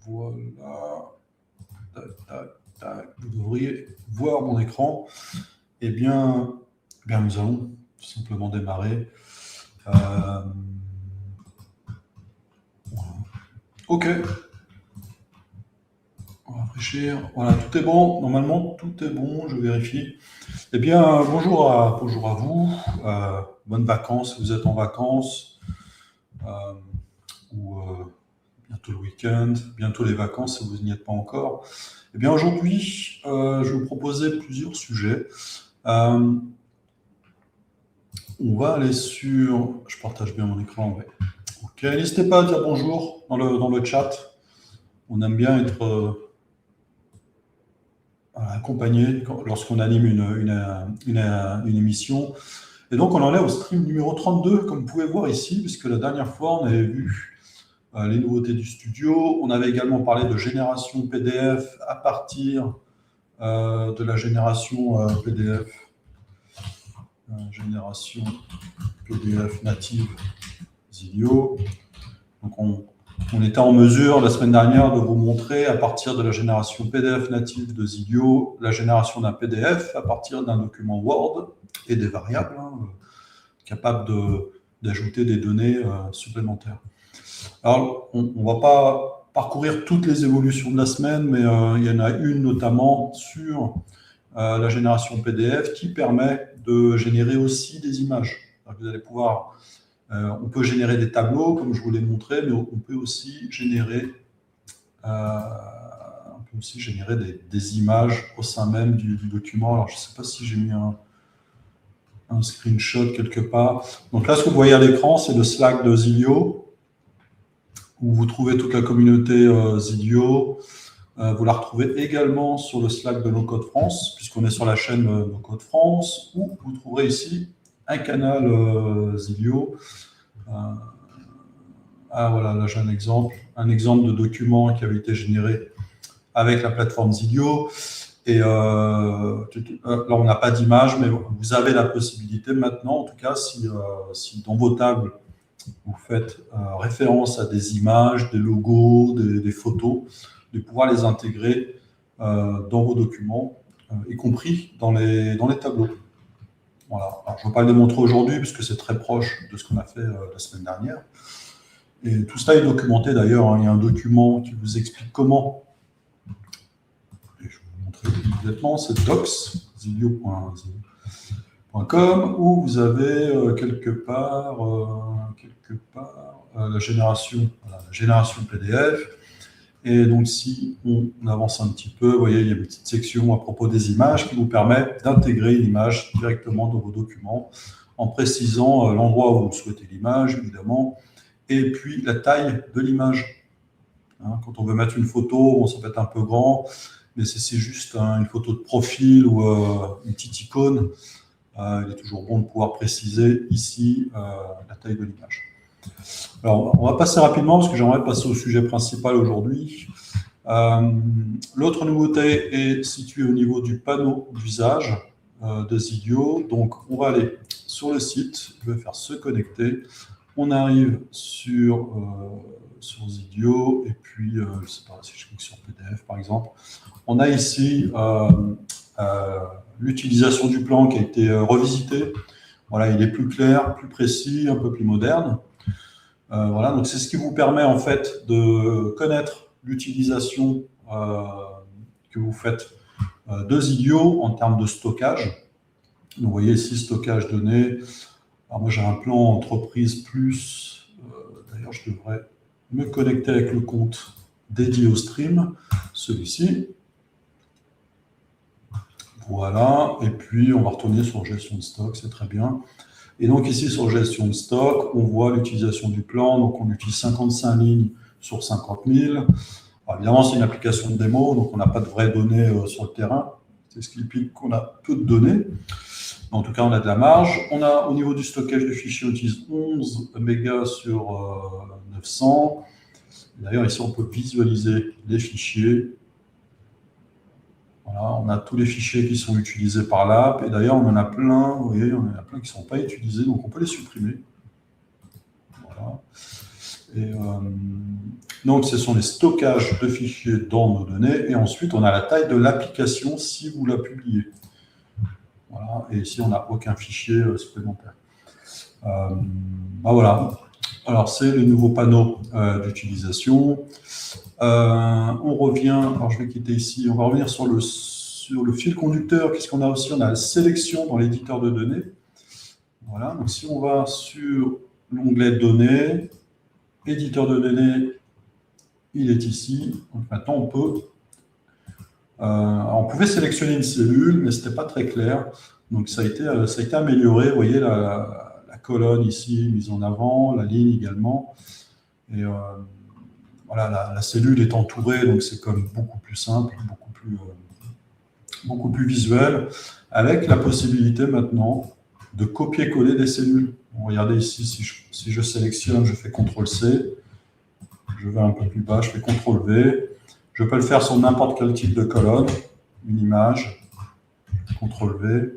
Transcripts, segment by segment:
Voilà. Tac, tac, tac. Vous devriez voir mon écran. Eh bien, nous allons tout simplement démarrer. Voilà. OK. On va rafraîchir. Voilà, tout est bon. Normalement, tout est bon. Je vérifie. Eh bien, bonjour à vous. Bonnes vacances si vous êtes en vacances. Ou bientôt le week-end, bientôt les vacances si vous n'y êtes pas encore. Eh bien, aujourd'hui, je vais vous proposer plusieurs sujets. On va aller sur... Je partage bien mon écran, ouais. Ok, n'hésitez pas à dire bonjour dans le chat. On aime bien être accompagné lorsqu'on anime une émission. Et donc, on en est au stream numéro 32, comme vous pouvez voir ici, puisque la dernière fois, on avait vu les nouveautés du studio. On avait également parlé de génération PDF à partir de la génération PDF. Génération PDF native Zilio. Donc on était en mesure la semaine dernière de vous montrer à partir de la génération PDF native de Zilio la génération d'un PDF à partir d'un document Word et des variables capables d'ajouter des données supplémentaires. Alors on ne va pas parcourir toutes les évolutions de la semaine, mais il y en a une notamment sur la génération PDF qui permet de générer aussi des images. Alors, vous allez pouvoir, on peut générer des tableaux, comme je vous l'ai montré, mais on peut aussi générer, des images au sein même du document. Alors, je ne sais pas si j'ai mis un screenshot quelque part. Donc là, ce que vous voyez à l'écran, c'est le Slack de Zilio, où vous trouvez toute la communauté Zilio. Vous la retrouvez également sur le Slack de No Code France, puisqu'on est sur la chaîne No Code France, où vous trouverez ici un canal Zilio. Voilà, là j'ai un exemple de document qui avait été généré avec la plateforme Zilio. Et là, on n'a pas d'image, mais vous avez la possibilité maintenant, en tout cas, si dans vos tables, vous faites référence à des images, des logos, des photos, de pouvoir les intégrer dans vos documents, y compris dans les tableaux. Voilà. Alors, je ne vais pas le démontrer aujourd'hui, puisque c'est très proche de ce qu'on a fait la semaine dernière. Et tout ça est documenté d'ailleurs. Hein. Il y a un document qui vous explique comment. Et je vais vous montrer immédiatement. C'est docs.zilio.com, où vous avez quelque part la génération PDF. Et donc, si on avance un petit peu, vous voyez, il y a une petite section à propos des images qui vous permet d'intégrer une image directement dans vos documents en précisant l'endroit où vous souhaitez l'image, évidemment, et puis la taille de l'image. Hein, quand on veut mettre une photo, ça peut être un peu grand, mais c'est juste une photo de profil ou une petite icône. Il est toujours bon de pouvoir préciser ici la taille de l'image. Alors, on va passer rapidement parce que j'aimerais passer au sujet principal aujourd'hui. L'autre nouveauté est située au niveau du panneau d'usage de Zilio. Donc, on va aller sur le site, je vais faire se connecter. On arrive sur Zilio et puis, je ne sais pas si je clique sur PDF par exemple. On a ici l'utilisation du plan qui a été revisité. Voilà, il est plus clair, plus précis, un peu plus moderne. Voilà, donc c'est ce qui vous permet en fait de connaître l'utilisation que vous faites de Zilio en termes de stockage. Donc, vous voyez ici stockage données. Alors moi j'ai un plan entreprise plus. D'ailleurs je devrais me connecter avec le compte dédié au stream, celui-ci. Voilà, et puis on va retourner sur gestion de stock, c'est très bien. Et donc ici, sur gestion de stock, on voit l'utilisation du plan. Donc on utilise 55 lignes sur 50 000. Alors, évidemment, c'est une application de démo, donc on n'a pas de vraies données sur le terrain. C'est ce qui implique qu'on a peu de données. En tout cas, on a de la marge. On a, au niveau du stockage de fichiers, on utilise 11 mégas sur 900. D'ailleurs, ici, on peut visualiser les fichiers. Voilà, on a tous les fichiers qui sont utilisés par l'app. Et d'ailleurs, on en a plein, vous voyez, on en a plein qui ne sont pas utilisés, donc on peut les supprimer. Voilà. Et, donc, ce sont les stockages de fichiers dans nos données. Et ensuite, on a la taille de l'application si vous la publiez. Voilà. Et ici, on n'a aucun fichier supplémentaire. Voilà. Alors, c'est le nouveau panneau d'utilisation. On revient, alors je vais quitter ici, on va revenir sur le fil conducteur. Qu'est-ce qu'on a aussi? On a la sélection dans l'éditeur de données. Voilà, donc si on va sur l'onglet données, éditeur de données, il est ici. Donc maintenant, on pouvait sélectionner une cellule, mais ce n'était pas très clair. Donc ça a été amélioré. Vous voyez la colonne ici mise en avant, la ligne également. Et voilà, la cellule est entourée, donc c'est comme beaucoup plus simple, beaucoup plus visuel, avec la possibilité maintenant de copier-coller des cellules. Bon, regardez ici, si je sélectionne, je fais CTRL-C, je vais un peu plus bas, je fais CTRL-V. Je peux le faire sur n'importe quel type de colonne, une image, CTRL-V.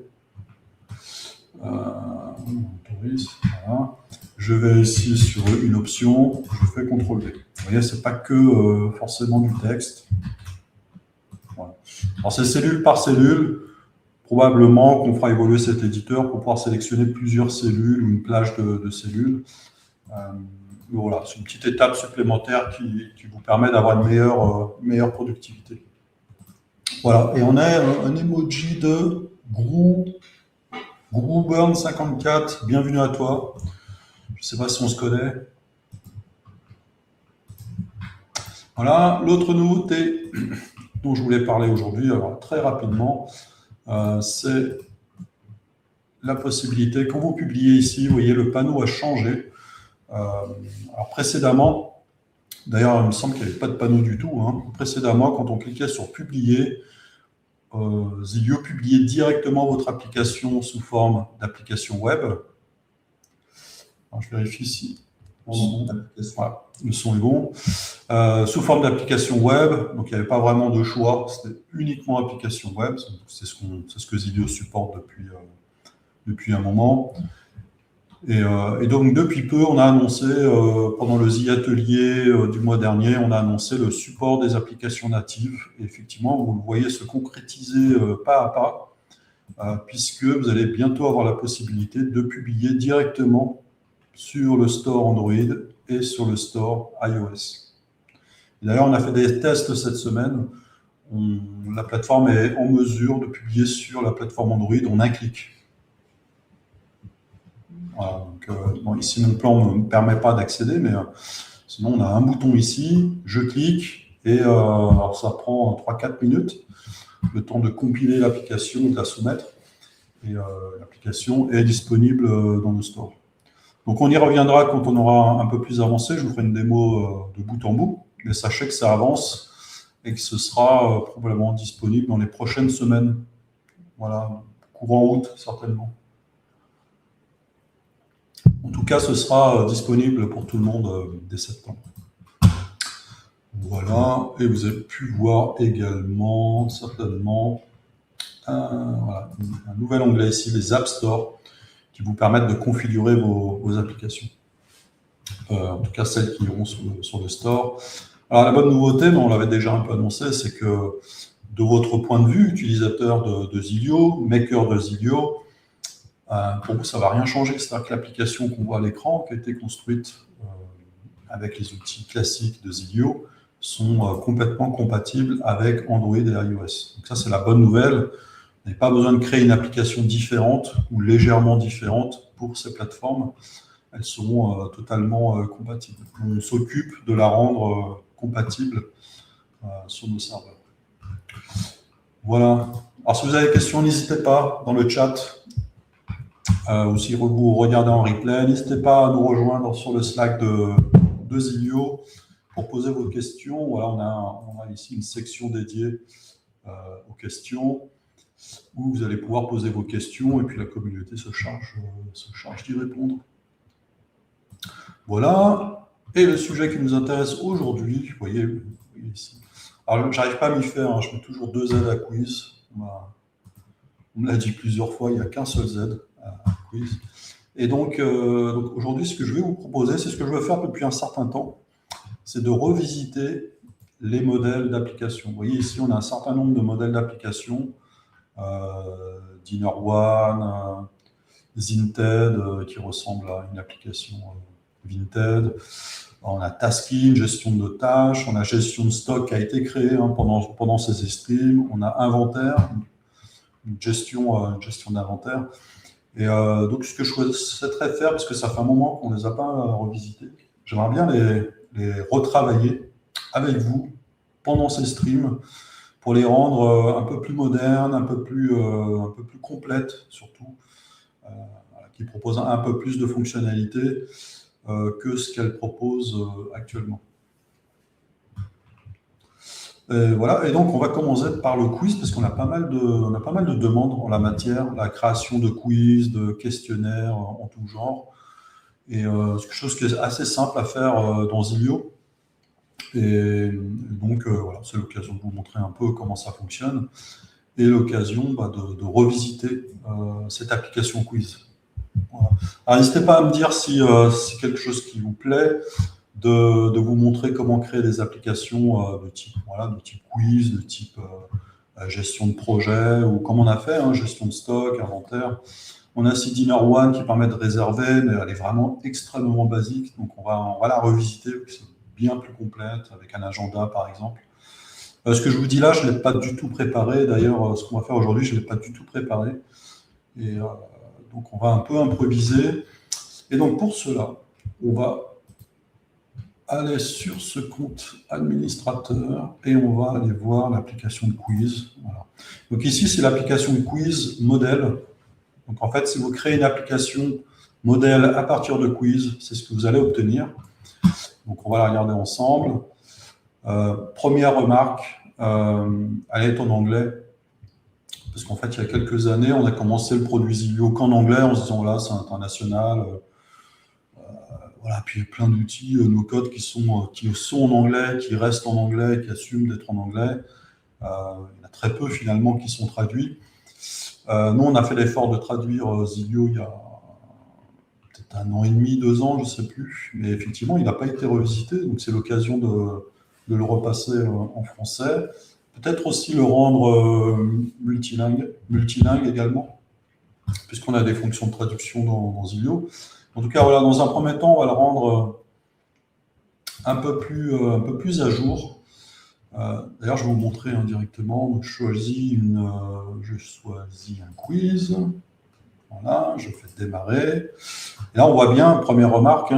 Voilà. Je vais ici sur une option, je fais CTRL-V. Vous voyez, ce n'est pas que forcément du texte. Voilà. Alors, c'est cellule par cellule. Probablement qu'on fera évoluer cet éditeur pour pouvoir sélectionner plusieurs cellules ou une plage de cellules. Voilà, c'est une petite étape supplémentaire qui vous permet d'avoir une meilleure productivité. Voilà, et on a un emoji de Grooburn54. Bienvenue à toi. Je ne sais pas si on se connaît. Voilà, l'autre nouveauté dont je voulais parler aujourd'hui, alors très rapidement, c'est la possibilité, quand vous publiez ici, vous voyez, le panneau a changé. Alors précédemment, d'ailleurs, il me semble qu'il n'y avait pas de panneau du tout. Précédemment, quand on cliquait sur « Publier », Zilio publiait directement votre application sous forme d'application web. Alors, je vérifie ici. Voilà, le son est bon. Sous forme d'application web, donc il n'y avait pas vraiment de choix, c'était uniquement application web. C'est ce que Zilio supporte depuis un moment. Et donc, depuis peu, on a annoncé, pendant le Atelier du mois dernier, on a annoncé le support des applications natives. Et effectivement, vous le voyez se concrétiser pas à pas, puisque vous allez bientôt avoir la possibilité de publier directement sur le store Android et sur le store iOS. D'ailleurs, on a fait des tests cette semaine. La plateforme est en mesure de publier sur la plateforme Android en un clic. Voilà, donc, bon, ici, mon plan ne me permet pas d'accéder, mais sinon, on a un bouton ici, je clique, et alors ça prend 3-4 minutes, le temps de compiler l'application et de la soumettre. Et l'application est disponible dans le store. Donc, on y reviendra quand on aura un peu plus avancé. Je vous ferai une démo de bout en bout, mais sachez que ça avance et que ce sera probablement disponible dans les prochaines semaines. Voilà, courant août, certainement. En tout cas, ce sera disponible pour tout le monde dès septembre. Voilà, et vous avez pu voir également, certainement, voilà, un nouvel onglet ici, les App Store, qui vous permettent de configurer vos applications. En tout cas, celles qui iront sur le store. Alors, la bonne nouveauté, mais on l'avait déjà un peu annoncé, c'est que de votre point de vue, utilisateur de Zilio, maker de Zilio, pour vous, ça ne va rien changer. C'est-à-dire que l'application qu'on voit à l'écran, qui a été construite avec les outils classiques de Zilio, sont complètement compatibles avec Android et iOS. Donc ça, c'est la bonne nouvelle. Vous n'avez pas besoin de créer une application différente ou légèrement différente pour ces plateformes. Elles seront totalement compatibles. On s'occupe de la rendre compatible sur nos serveurs. Voilà. Alors, si vous avez des questions, n'hésitez pas dans le chat. Ou si vous regardez en replay, n'hésitez pas à nous rejoindre sur le Slack de Zilio pour poser vos questions. Voilà, on a ici une section dédiée aux questions où vous allez pouvoir poser vos questions et puis la communauté se charge d'y répondre. Voilà. Et le sujet qui nous intéresse aujourd'hui, vous voyez ici. Alors, j'arrive pas à m'y faire, je mets toujours 2 Z à quiz. On me l'a dit plusieurs fois, il n'y a qu'un seul Z à quiz. Et donc aujourd'hui, ce que je vais vous proposer, c'est ce que je veux faire depuis un certain temps, c'est de revisiter les modèles d'application. Vous voyez ici, on a un certain nombre de modèles d'application, DinnerOne, Zinted, qui ressemble à une application Vinted. On a Tasking, gestion de tâches, on a gestion de stock qui a été créée pendant ces streams, on a inventaire, une gestion d'inventaire. Et donc, ce que je souhaiterais faire, parce que ça fait un moment qu'on ne les a pas revisités, j'aimerais bien les retravailler avec vous pendant ces streams pour les rendre un peu plus modernes, un peu plus complètes surtout, qui proposent un peu plus de fonctionnalités que ce qu'elles proposent actuellement. Voilà, et donc on va commencer par le quiz parce qu'on a pas mal de demandes en la matière, la création de quiz, de questionnaires en tout genre. Et c'est quelque chose qui est assez simple à faire dans Zilio. Et donc voilà, c'est l'occasion de vous montrer un peu comment ça fonctionne et l'occasion de revisiter cette application quiz. Voilà. Alors n'hésitez pas à me dire si c'est quelque chose qui vous plaît, de vous montrer comment créer des applications de type quiz, de type gestion de projet, ou comme on a fait, gestion de stock, inventaire. On a aussi DinnerOne qui permet de réserver, mais elle est vraiment extrêmement basique, donc on va la revisiter, c'est bien plus complète, avec un agenda par exemple. Ce que je vous dis là, je ne l'ai pas du tout préparé, d'ailleurs ce qu'on va faire aujourd'hui, je ne l'ai pas du tout préparé, et donc on va un peu improviser. Et donc pour cela, on va aller sur ce compte administrateur et on va aller voir l'application de quiz. Voilà. Donc ici, c'est l'application de quiz modèle. Donc en fait, si vous créez une application modèle à partir de quiz, c'est ce que vous allez obtenir. Donc on va la regarder ensemble. Première remarque, elle est en anglais. Parce qu'en fait, il y a quelques années, on a commencé le produit Zilio qu'en anglais en se disant, là, c'est international. Voilà, puis il y a plein d'outils, nos codes qui sont en anglais, qui restent en anglais, qui assument d'être en anglais. Il y en a très peu finalement qui sont traduits. Nous, on a fait l'effort de traduire Zilio il y a peut-être 1 an et demi, 2 ans, je ne sais plus. Mais effectivement, il n'a pas été revisité, donc c'est l'occasion de le repasser en français. Peut-être aussi le rendre multilingue également, puisqu'on a des fonctions de traduction dans Zilio. En tout cas, voilà, dans un premier temps, on va le rendre un peu plus à jour. D'ailleurs, je vais vous montrer directement. Donc, je choisis un quiz. Voilà, je fais démarrer. Et là, on voit bien, première remarque,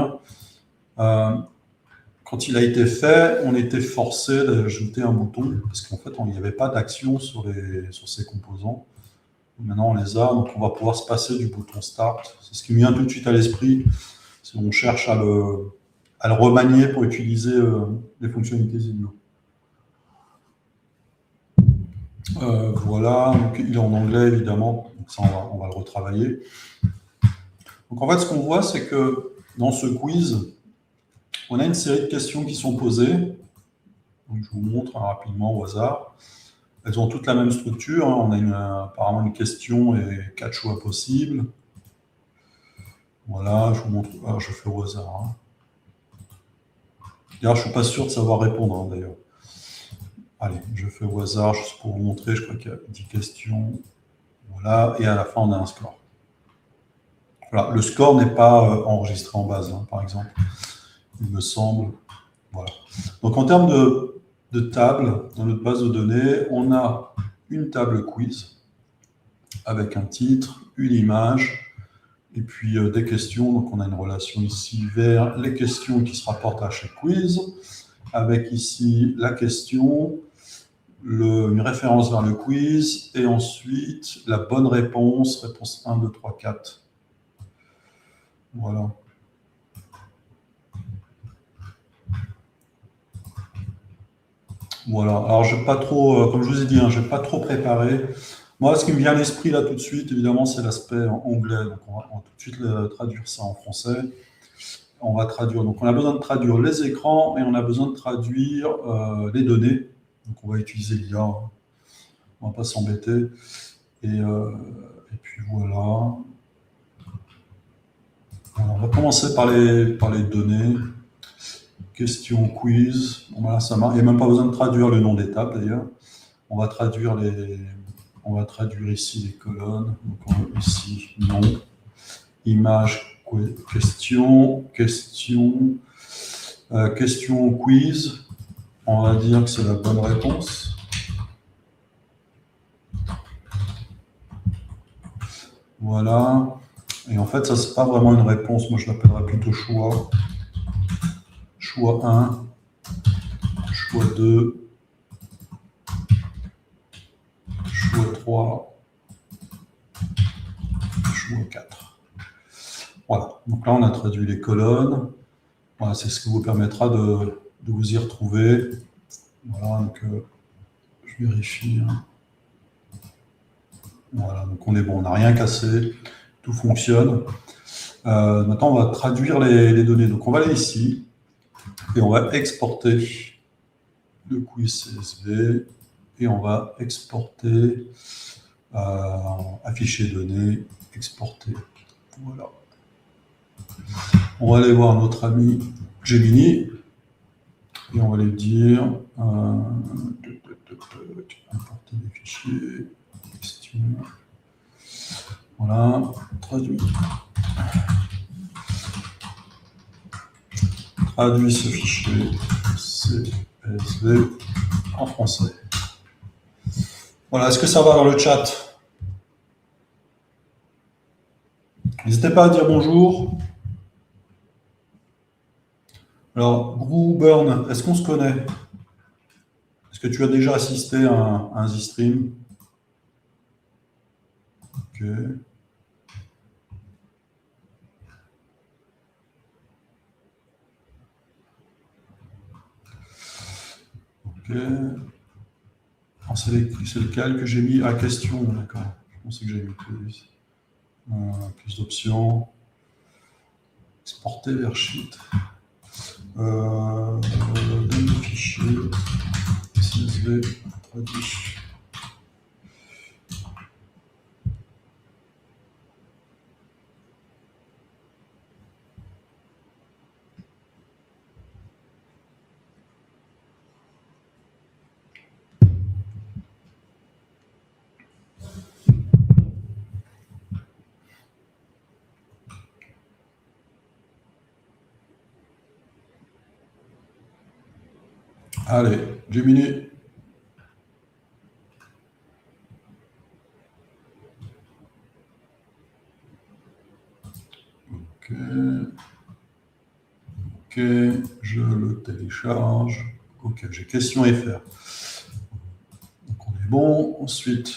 quand il a été fait, on était forcé d'ajouter un bouton, parce qu'en fait, il n'y avait pas d'action sur ces composants. Maintenant, on les a, donc on va pouvoir se passer du bouton Start. C'est ce qui me vient tout de suite à l'esprit, si on cherche à le remanier pour utiliser les fonctionnalités Zilio. Voilà, donc il est en anglais évidemment, donc ça on va le retravailler. Donc en fait, ce qu'on voit, c'est que dans ce quiz, on a une série de questions qui sont posées. Donc, je vous montre rapidement au hasard. Elles ont toutes la même structure. On a apparemment une question et 4 choix possibles. Voilà, je vous montre. Alors, je fais au hasard. D'ailleurs, je ne suis pas sûr de savoir répondre, d'ailleurs. Allez, je fais au hasard, juste pour vous montrer. Je crois qu'il y a 10 questions. Voilà, et à la fin, on a un score. Voilà, le score n'est pas enregistré en base, par exemple. Il me semble. Voilà. Donc, en termes de table, dans notre base de données, on a une table quiz avec un titre, une image, et puis des questions. Donc, on a une relation ici vers les questions qui se rapportent à chaque quiz, avec ici la question, une référence vers le quiz, et ensuite la bonne réponse 1, 2, 3, 4. Voilà. Voilà. Alors, je n'ai pas trop, comme je vous ai dit, je n'ai pas trop préparé. Moi, ce qui me vient à l'esprit là tout de suite, évidemment, c'est l'aspect anglais. Donc, on va tout de suite traduire ça en français. On va traduire. Donc, on a besoin de traduire les écrans et on a besoin de traduire les données. Donc, on va utiliser l'IA. On ne va pas s'embêter. Et puis voilà. Alors, on va commencer par les données. Question quiz. Bon, voilà, ça marche. Il n'y a même pas besoin de traduire le nom d'étape d'ailleurs. On va traduire ici les colonnes. Donc, ici, nom, image, question, question, question quiz. On va dire que c'est la bonne réponse. Voilà. Et en fait, ça, c'est pas vraiment une réponse. Moi, je l'appellerais plutôt choix. Choix 1, choix 2, choix 3, choix 4. Voilà. Donc là, on a traduit les colonnes. Voilà, c'est ce qui vous permettra de vous y retrouver. Voilà, donc je vérifie. Voilà, donc on est bon, on n'a rien cassé, tout fonctionne. Maintenant, on va traduire les données. Donc on va aller ici et on va exporter le quiz CSV et on va exporter afficher données, exporter. Voilà. On va aller voir notre ami Gemini et on va lui dire importer des fichiers, question. Voilà, traduit. Traduit ce fichier CSV en français. Voilà, est-ce que ça va dans le chat? N'hésitez pas à dire bonjour. Alors, Grooburn, est-ce qu'on se connaît? Est-ce que tu as déjà assisté à un Z-Stream? Ok. Ok. C'est lequel que j'ai mis à question, d'accord. Je pensais que j'avais mis plus d'options. Exporter vers sheet. Donne le fichier. CSV traduit. Allez, Gemini. Ok. Ok, je le télécharge. Ok, j'ai question FR. Donc on est bon. Ensuite,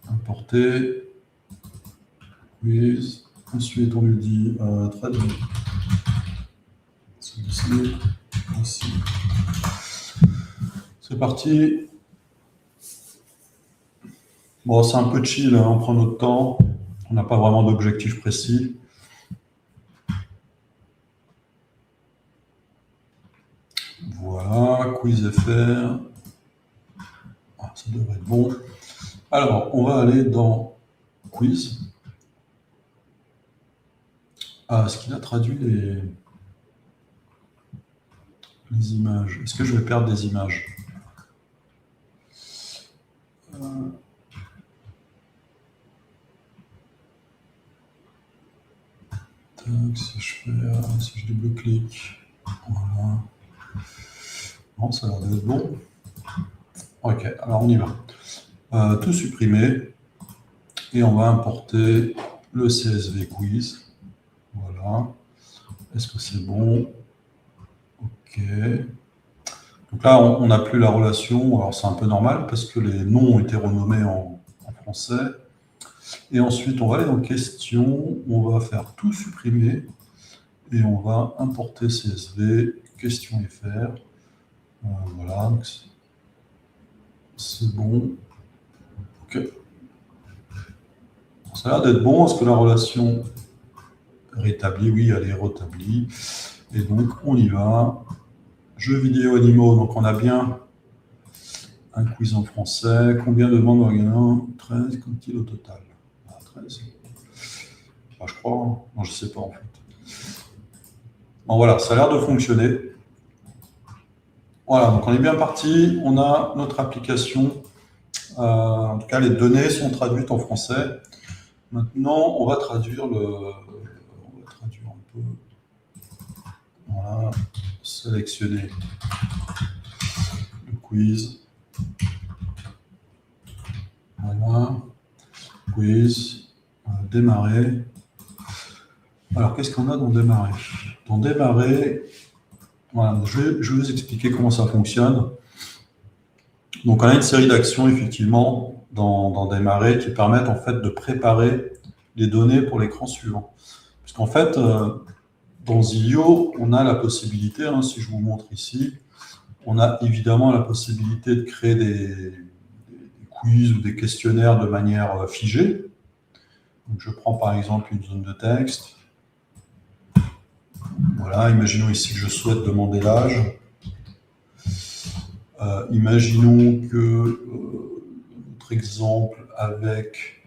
importer. Quiz. Ensuite, on lui dit traduire. Celui-ci. Aussi. C'est parti. Bon, c'est un peu chill, hein, on prend notre temps. On n'a pas vraiment d'objectif précis. Voilà, quiz FR. Ah, ça devrait être bon. Alors, on va aller dans quiz. Ah, est-ce qu'il a traduit les images? Est-ce que je vais perdre des images? Si je double-clique, voilà. Bon, ça a l'air d'être bon. Ok, alors on y va. Tout supprimer et on va importer le CSV quiz. Voilà. Est-ce que c'est bon? Ok. Donc là, on n'a plus la relation. Alors c'est un peu normal parce que les noms ont été renommés en français. Et ensuite, on va aller dans questions. On va faire tout supprimer et on va importer CSV, question FR. Voilà, c'est bon. Ok. Ça a l'air d'être bon. Est-ce que la relation est rétablie? Oui, elle est rétablie. Et donc, on y va. Jeux vidéo animaux. Donc, on a bien un quiz en français. Combien de membres gagnants? 13. Compte-t-il au total? 13. pas, je crois. Hein. Non, je ne sais pas en fait. Bon, voilà, ça a l'air de fonctionner. Voilà, donc on est bien parti. On a notre application. En tout cas, les données sont traduites en français. Maintenant, on va traduire un peu. Voilà, sélectionner le quiz. Voilà, quiz, démarrer. Alors, qu'est-ce qu'on a dans démarrer? Dans démarrer, voilà, je vais vous expliquer comment ça fonctionne. Donc, on a une série d'actions, effectivement, dans démarrer qui permettent en fait de préparer les données pour l'écran suivant. Parce qu'en fait, dans Zilio, on a la possibilité, hein, si je vous montre ici, on a évidemment la possibilité de créer des quiz ou des questionnaires de manière figée. Donc, je prends par exemple une zone de texte. Voilà, imaginons ici que je souhaite demander l'âge. Imaginons que notre exemple avec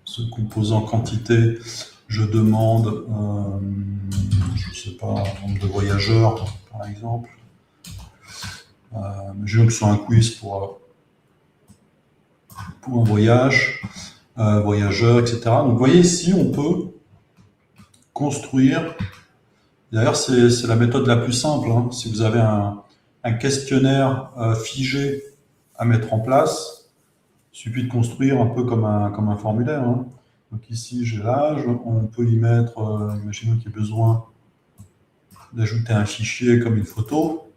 ce composant quantité, je demande, je ne sais pas, un nombre de voyageurs, par exemple. Imaginons que ce soit un quiz pour un voyage, voyageur, etc. Donc, vous voyez ici, on peut construire. D'ailleurs, c'est la méthode la plus simple. Hein. Si vous avez un questionnaire figé à mettre en place, il suffit de construire un peu comme un formulaire. Hein. Donc ici, j'ai l'âge. On peut y mettre, imaginons qu'il y ait besoin d'ajouter un fichier comme une photo.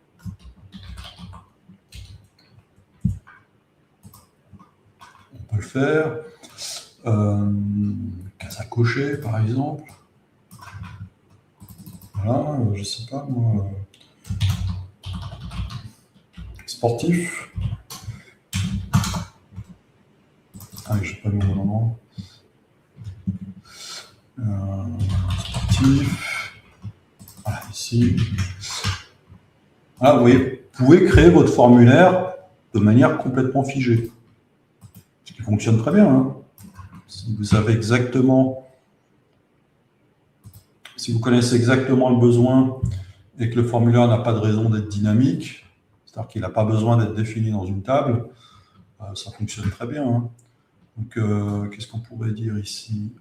On peut le faire. Case à cocher, par exemple. Voilà, je ne sais pas, moi. Sportif. Ah, je n'ai pas mis au bon moment. Sportif. Voilà, ici. Voilà, vous voyez, vous pouvez créer votre formulaire de manière complètement figée. Ce qui fonctionne très bien. Hein. Si vous savez exactement, si vous connaissez exactement le besoin et que le formulaire n'a pas de raison d'être dynamique, c'est-à-dire qu'il n'a pas besoin d'être défini dans une table, ça fonctionne très bien. Hein. Donc, qu'est-ce qu'on pourrait dire ici?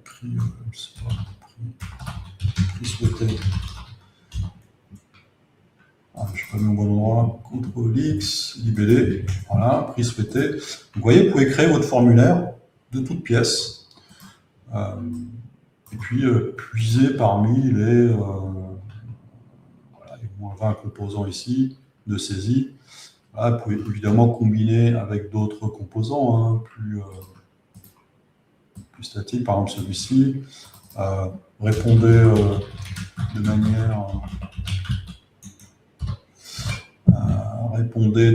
Prix, je sais pas, prix souhaité. Ah, je n'ai pas mis au bon endroit. CTRL-X, libellé. Voilà, prix souhaité. Donc, vous voyez, vous pouvez créer votre formulaire de toutes pièces. Et puis, puiser parmi les moins 20 composants ici de saisie. Là, vous pouvez évidemment combiner avec d'autres composants hein, plus statiques, par exemple celui-ci. Répondez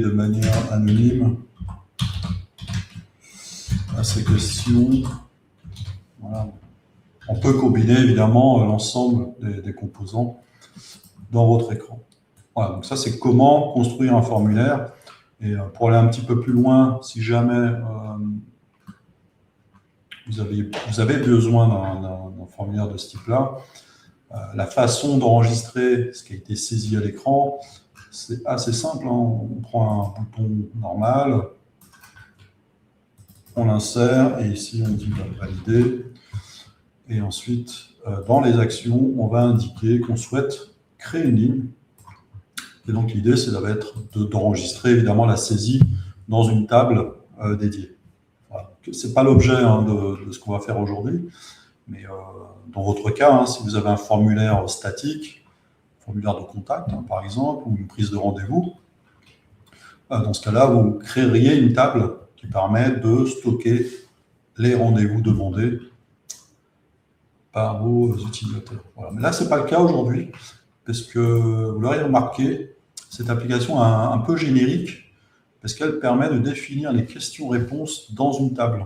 de manière anonyme à ces questions. Voilà. On peut combiner évidemment l'ensemble des composants dans votre écran. Voilà, donc ça c'est comment construire un formulaire. Et pour aller un petit peu plus loin, si jamais vous avez besoin d'un formulaire de ce type-là, la façon d'enregistrer ce qui a été saisi à l'écran, c'est assez simple. Hein. On prend un bouton normal, on l'insère et ici on dit valider. Et ensuite, dans les actions, on va indiquer qu'on souhaite créer une ligne. Et donc l'idée, c'est d'enregistrer évidemment la saisie dans une table dédiée. Voilà. Ce n'est pas l'objet hein, de ce qu'on va faire aujourd'hui, mais dans votre cas, hein, si vous avez un formulaire statique, formulaire de contact hein, par exemple, ou une prise de rendez-vous, dans ce cas-là, vous créeriez une table qui permet de stocker les rendez-vous demandés par vos utilisateurs. Voilà. Mais là, ce n'est pas le cas aujourd'hui, parce que vous l'aurez remarqué, cette application est un peu générique, parce qu'elle permet de définir les questions-réponses dans une table.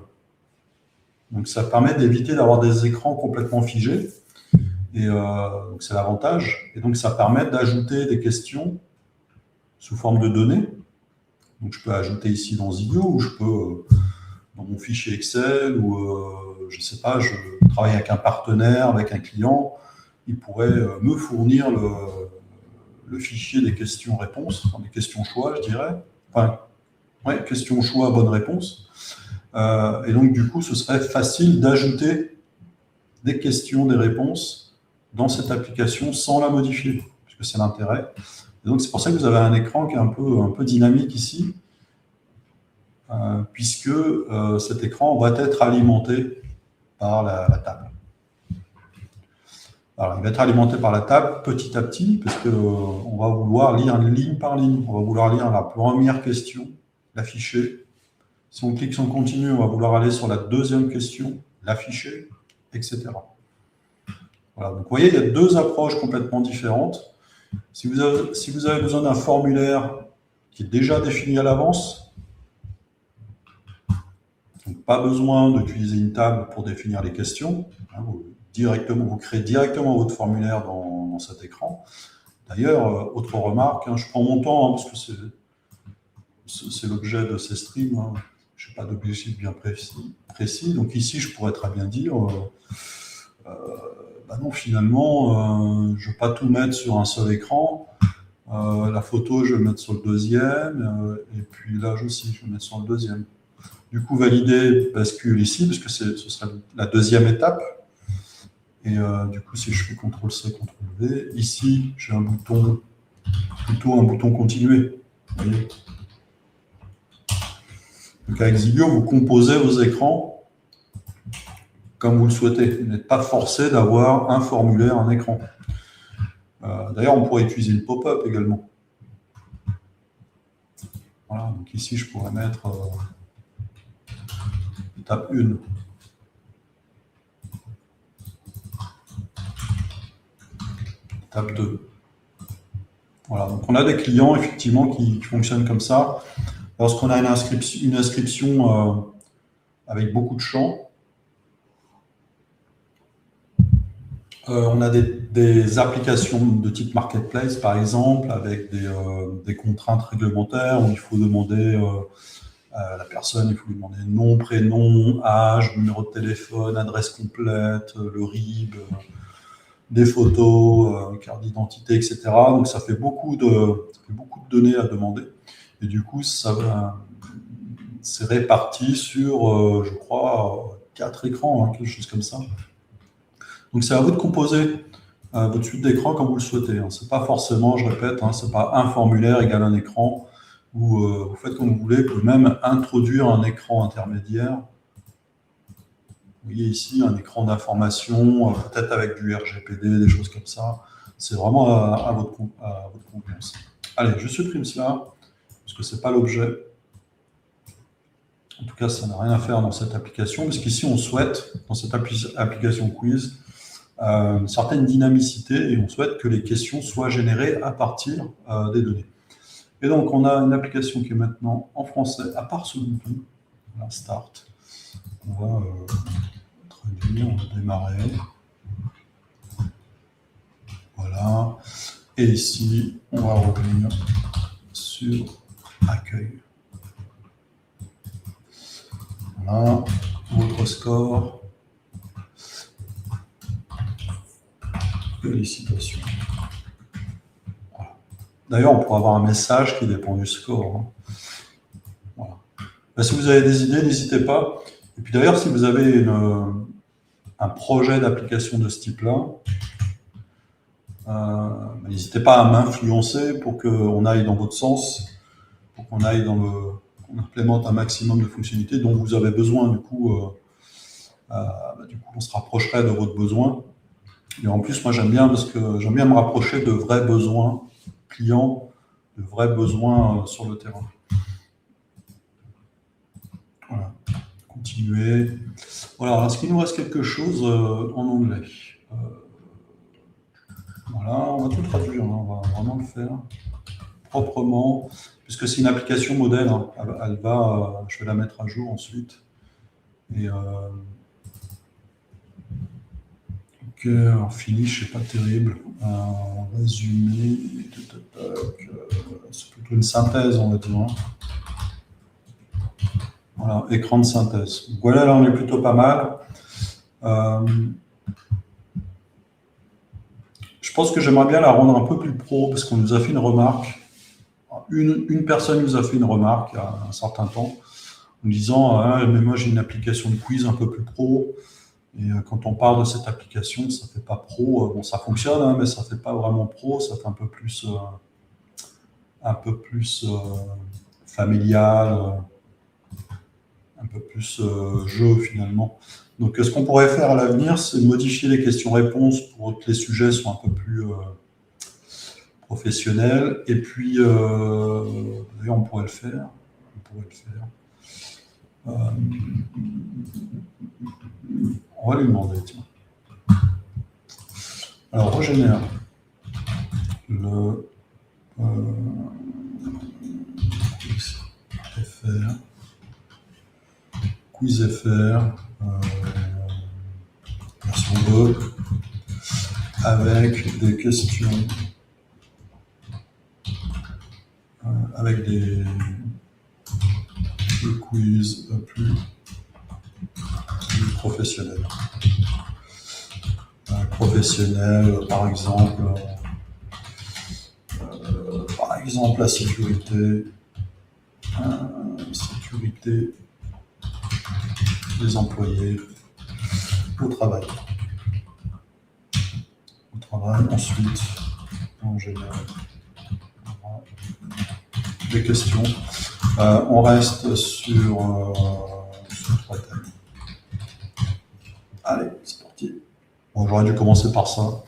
Donc ça permet d'éviter d'avoir des écrans complètement figés, et c'est l'avantage. Et donc ça permet d'ajouter des questions sous forme de données. Donc je peux ajouter ici dans Zilio, ou je peux dans mon fichier Excel ou, je ne sais pas, je travaille avec un partenaire, avec un client, il pourrait me fournir le fichier des questions-réponses, enfin, des questions-choix, je dirais. Enfin, ouais, questions-choix, bonne réponse. Et donc, du coup, ce serait facile d'ajouter des questions, des réponses dans cette application sans la modifier, puisque c'est l'intérêt. Et donc, c'est pour ça que vous avez un écran qui est un peu dynamique ici, puisque cet écran va être alimenté par la table. Alors, il va être alimenté par la table petit à petit, parce qu'on va vouloir lire ligne par ligne. On va vouloir lire la première question, l'afficher. Si on clique sur continu, on va vouloir aller sur la deuxième question, l'afficher, etc. Voilà. Donc, vous voyez, il y a deux approches complètement différentes. Si vous avez besoin d'un formulaire qui est déjà défini à l'avance, donc pas besoin d'utiliser une table pour définir les questions, hein, vous créez directement votre formulaire dans cet écran. D'ailleurs, autre remarque, hein, je prends mon temps, hein, parce que c'est l'objet de ces streams, hein. Je n'ai pas d'objectif bien précis. Donc ici, je pourrais très bien dire, bah non, finalement, je ne veux pas tout mettre sur un seul écran. La photo, je vais mettre sur le deuxième, et puis l'âge aussi, je vais mettre sur le deuxième. Du coup, valider bascule ici, parce que ce sera la deuxième étape. Et du coup, si je fais CTRL-C, CTRL-V, ici, j'ai un bouton, plutôt un bouton continuer. Vous voyez. Donc avec Zibio, vous composez vos écrans comme vous le souhaitez. Vous n'êtes pas forcé d'avoir un formulaire, un écran. D'ailleurs, on pourrait utiliser une pop-up également. Voilà, donc ici, je pourrais mettre étape 1. Étape 2. Voilà, donc on a des clients effectivement qui fonctionnent comme ça. Lorsqu'on a une inscription avec beaucoup de champs, on a des applications de type marketplace, par exemple, avec des contraintes réglementaires où il faut demander à la personne, il faut lui demander nom, prénom, âge, numéro de téléphone, adresse complète, le RIB, des photos, carte d'identité, etc. Donc ça fait beaucoup de données à demander. Et du coup, c'est réparti sur, je crois, 4 écrans, hein, quelque chose comme ça. Donc c'est à vous de composer votre suite d'écran comme vous le souhaitez. Hein. Ce n'est pas forcément, je répète, hein, ce n'est pas un formulaire égale un écran, où vous faites comme vous voulez, vous pouvez même introduire un écran intermédiaire. Vous voyez ici un écran d'information, peut-être avec du RGPD, des choses comme ça. C'est vraiment à votre convenance. Allez, je supprime cela, parce que ce n'est pas l'objet. En tout cas, ça n'a rien à faire dans cette application, parce qu'ici, on souhaite, dans cette application quiz, une certaine dynamicité, et on souhaite que les questions soient générées à partir des données. Et donc, on a une application qui est maintenant en français, à part ce bouton, la Start. On va traduire, on va démarrer. Voilà. Et ici, on va revenir sur Accueil. Voilà, votre score. Félicitations. Voilà. D'ailleurs, on pourra avoir un message qui dépend du score. Hein. Voilà. Ben, si vous avez des idées, n'hésitez pas. Et puis d'ailleurs, si vous avez un projet d'application de ce type-là, n'hésitez pas à m'influencer pour qu'on aille dans votre sens, pour qu'on aille qu'on implémente un maximum de fonctionnalités dont vous avez besoin. Du coup, on se rapprocherait de votre besoin. Et en plus, moi, j'aime bien me rapprocher de vrais besoins clients, de vrais besoins sur le terrain. Voilà. Continuer. Voilà. Est-ce qu'il nous reste quelque chose en anglais? Voilà, on va tout traduire. Hein. On va vraiment le faire proprement, puisque c'est une application modèle. Hein. Je vais la mettre à jour ensuite. Et finish, c'est pas terrible. Résumé, c'est plutôt une synthèse, on va dire. Voilà, écran de synthèse. Donc voilà, là, on est plutôt pas mal. Je pense que j'aimerais bien la rendre un peu plus pro, parce qu'on nous a fait une remarque. Une personne nous a fait une remarque il y a un certain temps, en disant ah, mais moi j'ai une application de quiz un peu plus pro, et quand on parle de cette application, ça fait pas pro. Bon, ça fonctionne, hein, mais ça fait pas vraiment pro, ça fait un peu plus familial, un peu plus jeu finalement. Donc ce qu'on pourrait faire à l'avenir, c'est modifier les questions-réponses pour que les sujets soient un peu plus professionnels. Et puis, d'ailleurs, on pourrait le faire. On va lui demander, tiens. Alors, régénère le FR, quiz FR, version 2, avec des questions, avec des quiz plus professionnels. Professionnel, par exemple la sécurité, des employés au travail. Ensuite, en général, des questions. On reste sur trois thèmes. Allez, c'est parti. Bon, j'aurais dû commencer par ça.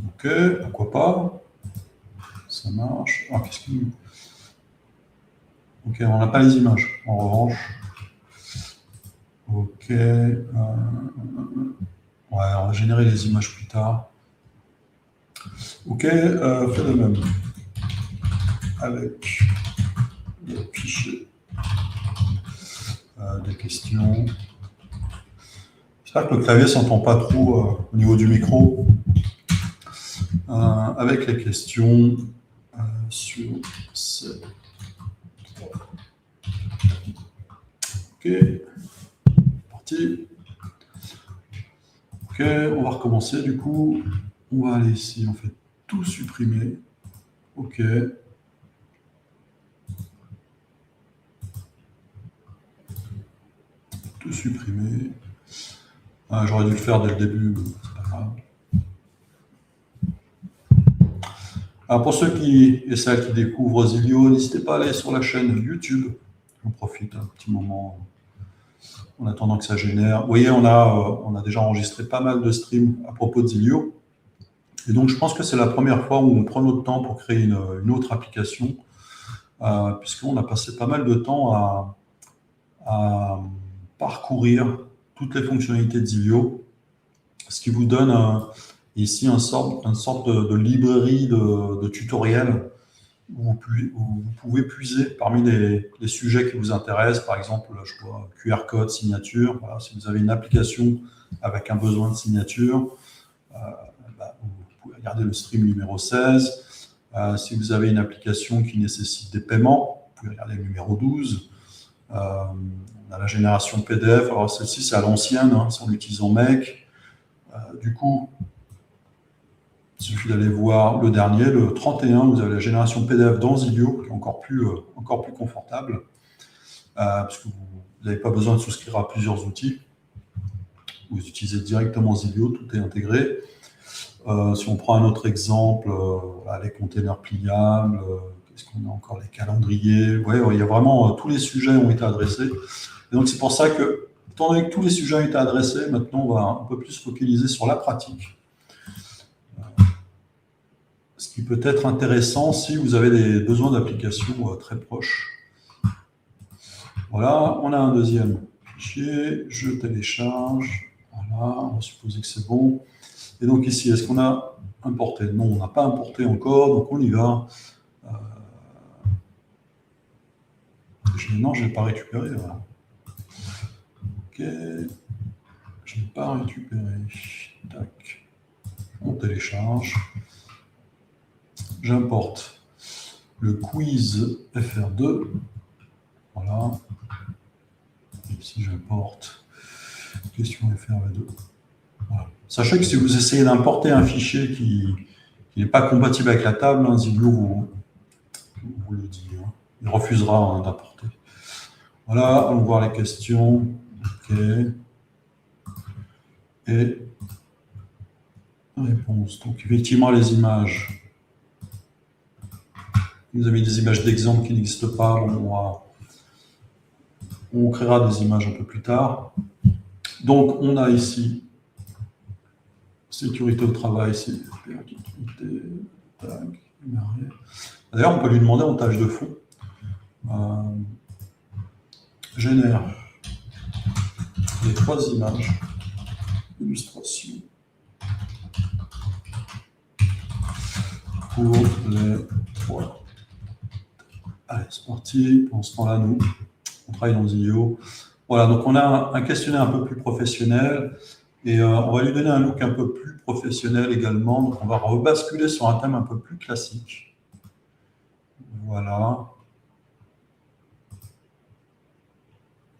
Ok, pourquoi pas. Ça marche. Ah, qu'est-ce qu'il... Ok, on n'a pas les images, en revanche. Ok. Ouais, on va générer les images plus tard. Ok, fais de même. Avec le fichier des questions. J'espère que le clavier ne s'entend pas trop au niveau du micro. Avec les questions sur ces... Ok, parti. Ok, on va recommencer du coup. On va aller ici, on fait tout supprimer. Ok. Tout supprimer. J'aurais dû le faire dès le début, mais c'est pas grave. Alors pour ceux et celles qui découvrent Zilio, n'hésitez pas à aller sur la chaîne YouTube. J'en profite un petit moment en attendant que ça génère. Vous voyez, on a déjà enregistré pas mal de streams à propos de Zilio. Et donc, je pense que c'est la première fois où on prend notre temps pour créer une autre application, puisqu'on a passé pas mal de temps à parcourir toutes les fonctionnalités de Zilio, ce qui vous donne ici une sorte de librairie de tutoriels où vous pouvez puiser parmi les sujets qui vous intéressent. Par exemple, je vois QR code, signature. Voilà, si vous avez une application avec un besoin de signature, vous pouvez regarder le stream numéro 16. Si vous avez une application qui nécessite des paiements, vous pouvez regarder le numéro 12. On a la génération PDF. Alors celle-ci, c'est à l'ancienne, hein, c'est en utilisant Make. Du coup, il suffit d'aller voir le dernier, le 31, vous avez la génération PDF dans Zilio, qui est encore plus confortable, parce que vous n'avez pas besoin de souscrire à plusieurs outils. Vous utilisez directement Zilio, tout est intégré. Si on prend un autre exemple, les containers pliables, qu'est-ce qu'on a encore, les calendriers, ouais, il y a vraiment tous les sujets ont été adressés. Et donc c'est pour ça que, étant donné que tous les sujets ont été adressés, maintenant on va un peu plus se focaliser sur la pratique. Ce qui peut être intéressant si vous avez des besoins d'applications très proches. Voilà, on a un deuxième fichier, je télécharge, voilà, on va supposer que c'est bon. Et donc ici, est-ce qu'on a importé? Non, on n'a pas importé encore, donc on y va. Non, je n'ai pas récupéré. Voilà. OK. Je n'ai pas récupéré. Tac. On télécharge. J'importe le quiz FR2. Voilà. Et ici, j'importe question FR2. Voilà. Sachez que si vous essayez d'importer un fichier qui n'est pas compatible avec la table, hein, Zillow vous le dit. Hein. Il refusera hein, d'importer. Voilà, allons voir les questions. OK. Et réponse. Donc, effectivement, les images. Vous avez des images d'exemple qui n'existent pas. Bon, on créera des images un peu plus tard. Donc, on a ici sécurité au travail, sécurité, d'ailleurs, on peut lui demander en tâche de fond. Génère les 3 images, illustration pour les 3. Allez, c'est parti. Pendant ce temps-là, nous, on travaille dans Zillow. Voilà, donc on a un questionnaire un peu plus professionnel et on va lui donner un look un peu plus professionnel également. Donc on va rebasculer sur un thème un peu plus classique. Voilà.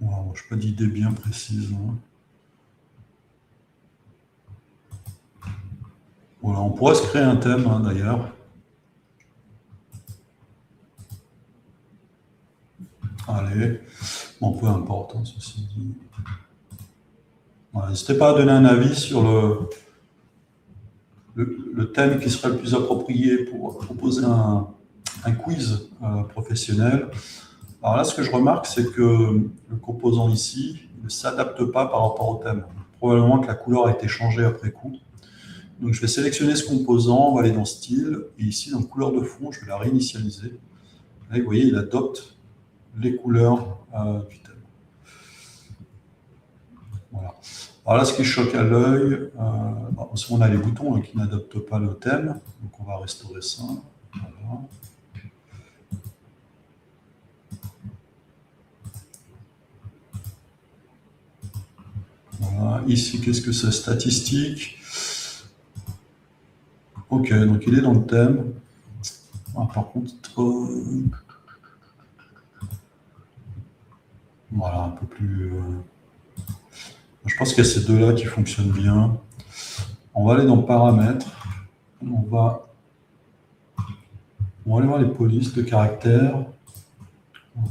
Wow, je n'ai pas d'idée bien précise. Hein. Voilà, on pourrait se créer un thème hein, d'ailleurs. Allez, bon, peu importe, hein, ceci dit. Voilà, n'hésitez pas à donner un avis sur le thème qui serait le plus approprié pour proposer un quiz professionnel. Alors là, ce que je remarque, c'est que le composant ici ne s'adapte pas par rapport au thème. Probablement que la couleur a été changée après coup. Donc je vais sélectionner ce composant, on va aller dans Style, et ici dans couleur de fond, je vais la réinitialiser. Là, vous voyez, il adopte les couleurs du thème. Voilà. Alors là, ce qui choque à l'œil, on a les boutons hein, qui n'adoptent pas le thème, donc on va restaurer ça. Voilà. Voilà. Ici, qu'est-ce que c'est? Statistique. Ok, donc il est dans le thème. Ah, par contre, voilà, un peu plus... Je pense qu'il y a ces deux-là qui fonctionnent bien. On va aller dans Paramètres. On va aller voir les polices de caractère.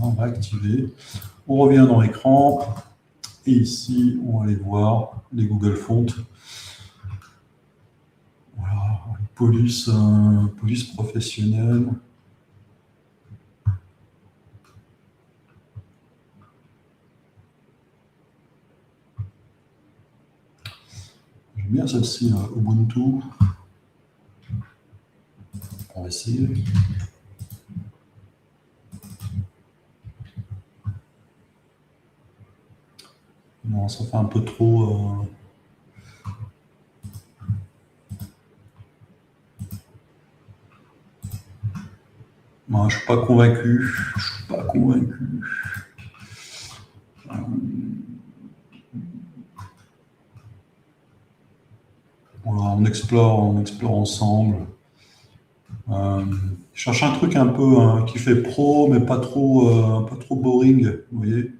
On va activer. On revient dans Écran. Et ici, on va aller voir les Google Fonts. Voilà, police professionnelle. J'aime bien celle-ci, Ubuntu. On va essayer. Non, ça fait un peu trop... Non, je ne suis pas convaincu. Voilà, on explore ensemble. Je cherche un truc un peu qui fait pro, mais pas trop boring, vous voyez.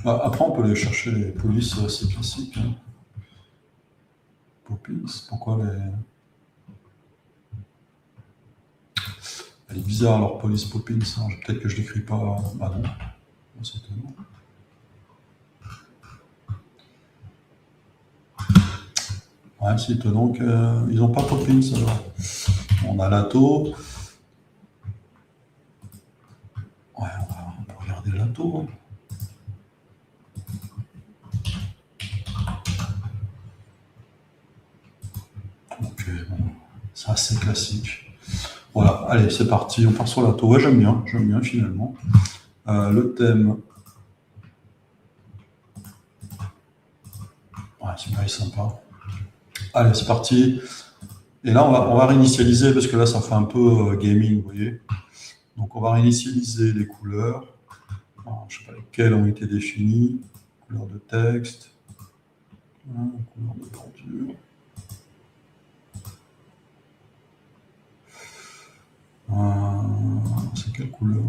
Après, on peut aller chercher les polices, c'est classique. Hein. Poppins, pourquoi les... Elle est bizarre, leur police Poppins. Hein. Peut-être que je ne l'écris pas. Bah non, c'est étonnant. Ouais, c'est étonnant qu'ils n'ont pas Poppins alors. On a Lato. Ouais, on peut regarder Lato. Hein. Ok, bon, c'est assez classique. Voilà, allez, c'est parti, on part sur Lato. Ouais, j'aime bien finalement. Le thème. Ouais, celui-là est sympa. Allez, c'est parti. Et là, on va réinitialiser parce que là, ça fait un peu gaming, vous voyez. Donc, on va réinitialiser les couleurs. Alors, je ne sais pas lesquelles ont été définies. Couleur de texte. Couleur de bordure. C'est quelle couleur?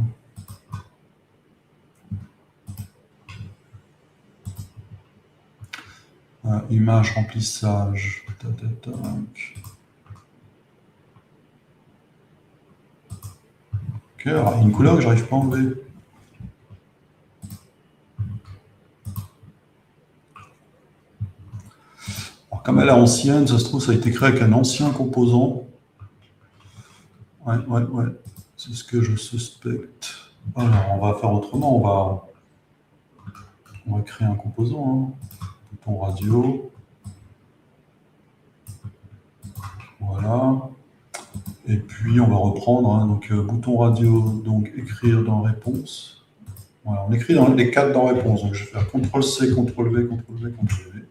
Image, remplissage. Ok, alors, il y a une couleur que j'arrive pas à enlever. Alors, comme elle est ancienne, ça se trouve, ça a été créé avec un ancien composant. Ouais. C'est ce que je suspecte. Alors, on va faire autrement. On va créer un composant. Bouton radio. Voilà. Et puis, on va reprendre. Donc, bouton radio, donc écrire dans réponse. Voilà, on écrit les 4 dans réponse. Donc, je vais faire CTRL-C, CTRL-V, CTRL-V, CTRL-V.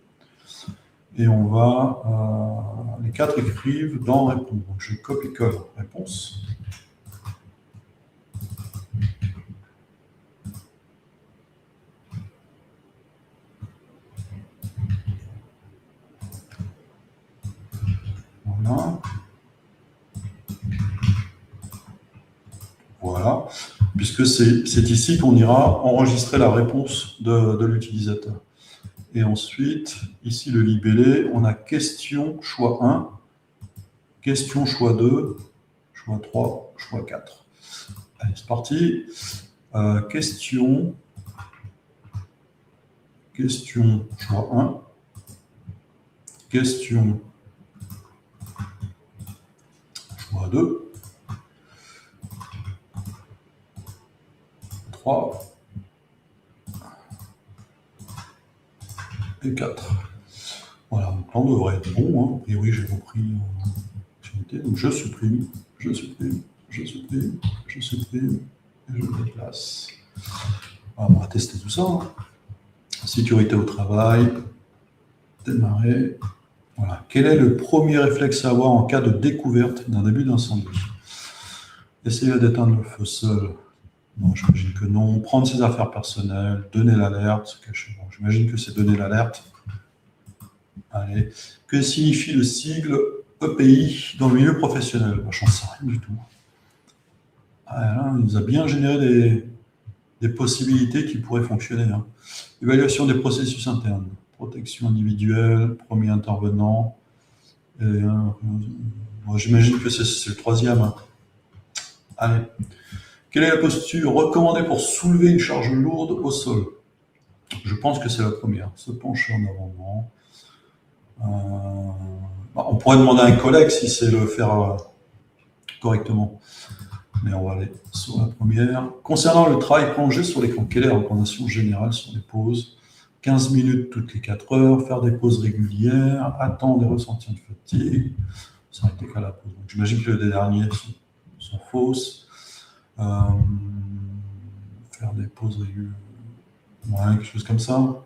Et on va... les 4 écrivent dans réponse. Donc, je copie-colle réponse. Voilà. Puisque c'est ici qu'on ira enregistrer la réponse de l'utilisateur. Et ensuite, ici, le libellé, on a question, choix 1, question, choix 2, choix 3, choix 4. Allez, c'est parti. Question, choix 1, question, choix 2, 3 et 4. Voilà, donc là, on devrait être bon. A priori, j'ai compris. Donc, je supprime, et je déplace. On va tester tout ça. Sécurité au travail, démarrer. Voilà. Quel est le premier réflexe à avoir en cas de découverte d'un début d'incendie? Essayer d'éteindre le feu seul. Non, j'imagine que non. Prendre ses affaires personnelles, donner l'alerte. Bon, j'imagine que c'est donner l'alerte. Allez. Que signifie le sigle EPI dans le milieu professionnel? Bah, j'en sais rien du tout. Là, il nous a bien généré des possibilités qui pourraient fonctionner. Évaluation des processus internes, protection individuelle, premier intervenant. Moi, j'imagine que c'est le troisième. Allez. Quelle est la posture recommandée pour soulever une charge lourde au sol? Je pense que c'est la première. Se pencher en avant. On pourrait demander à un collègue si c'est le faire correctement. Mais on va aller sur la première. Concernant le travail prolongé sur l'écran, quelle est la recommandation générale sur les pauses? 15 minutes toutes les 4 heures, faire des pauses régulières, attendre et ressentir de fatigue. Ça n'arrête qu'à la pause. J'imagine que les derniers sont fausses. Faire des pauses régulières. Ouais, quelque chose comme ça.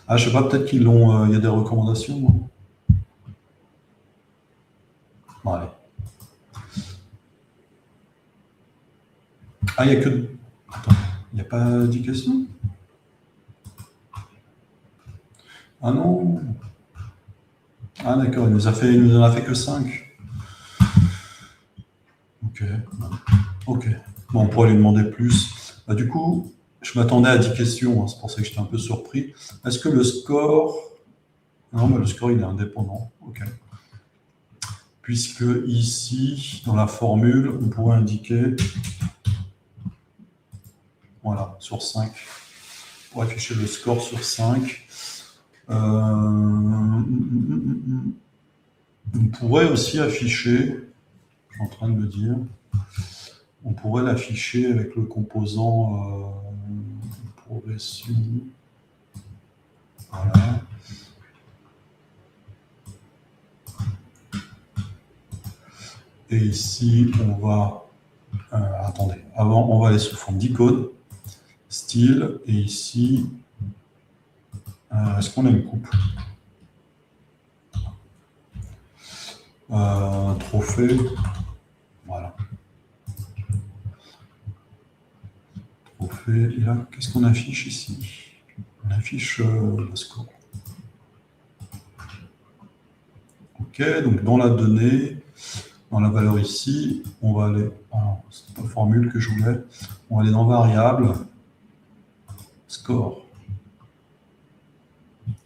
Ah, je sais pas, peut-être qu'il y a des recommandations. Bon, allez. Ah, il n'y a que... Attends, il n'y a pas 10 questions? Ah non. Ah d'accord, il nous en a fait que 5. Ok. Ok. Bon, on pourrait lui demander plus. Du coup, je m'attendais à 10 questions, c'est pour ça que j'étais un peu surpris. Est-ce que le score... Non, mais le score, il est indépendant. Ok. Puisque ici, dans la formule, on pourrait indiquer... Voilà, sur 5. Pour afficher le score sur 5. On pourrait aussi afficher, je suis en train de le dire, on pourrait l'afficher avec le composant progression. Voilà. Et ici, on va... attendez, avant, on va aller sous forme d'icône, style, et ici, Est-ce qu'on a une coupe? Trophée. Voilà. Trophée. Et là, qu'est-ce qu'on affiche ici? On affiche le score. OK, donc dans la donnée, dans la valeur ici, on va aller, c'est pas la formule que je voulais, on va aller dans variable, score.